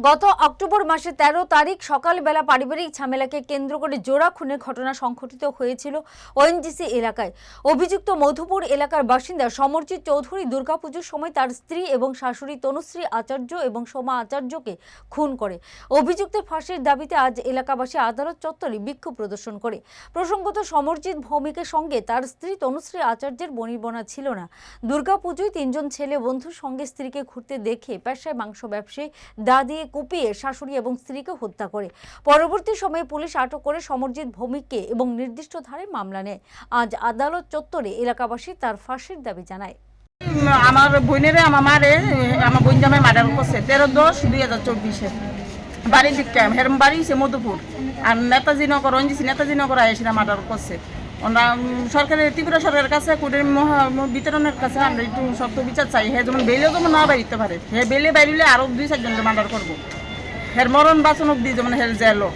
গত অক্টোবর মাসের ১৩ তারিখ সকালবেলা পারিবারিক ঝামেলাকে কেন্দ্র করে জোড়া খুনের ঘটনা সংঘটিত হয়েছিল ওএনজিসি এলাকায়। অভিযুক্ত মধুপুর এলাকার বাসিন্দা সমরজিৎ চৌধুরী দুর্গাপুজোর সময় তার স্ত্রী এবং শাশুড়ি তনুশ্রী আচার্য এবং সোমা আচার্যকে খুন করে। অভিযুক্তের ফাঁসির দাবিতে আজ এলাকাবাসী আদালত চত্বরে বিক্ষোভ প্রদর্শন করে। প্রসঙ্গত, সমরজিৎ ভৌমিকের সঙ্গে তার স্ত্রী তনুশ্রী আচার্যের বনিবনা ছিল না। দুর্গাপুজোয় তিনজন ছেলে বন্ধুর সঙ্গে স্ত্রীকে ঘুরতে দেখে পেশায় মাংস ব্যবসায়ী দা দিয়ে কুপিয়ে শাশুড়ি এবং স্ত্রীকে হত্যা করে। পরবর্তী সময়ে পুলিশ আটক করে সমরজিৎ ভৌমিককে এবং নির্দিষ্ট ধারায় মামলা নেয়। আজ আদালত চত্বরে এলাকাবাসী তার ফাঁসির দাবি জানায়। আমার বোনেরে আমার মারে আমার বোন জামাই মার্ডার করছে 13/10/2024 বাড়ির দিকে হেরম বাড়ি সে মধুপুর আর নেতাজি নগর ওএনজিসি নেতাজি নগর এসে মার্ডার করছে। ওরা সরকারের ত্রিপুরা সরকারের কাছে কোর্টের বিতরণের কাছে আমরা একটু শক্ত বিচার চাই। হ্যাঁ যেমন বেলেও যেমন না বাড়িতে পারে, হ্যাঁ বেলে বাইরে আরো 2-4 জনকে মার্ডার করবো। হের মরণ বাঁচন অব্দি যেমন হের জেল।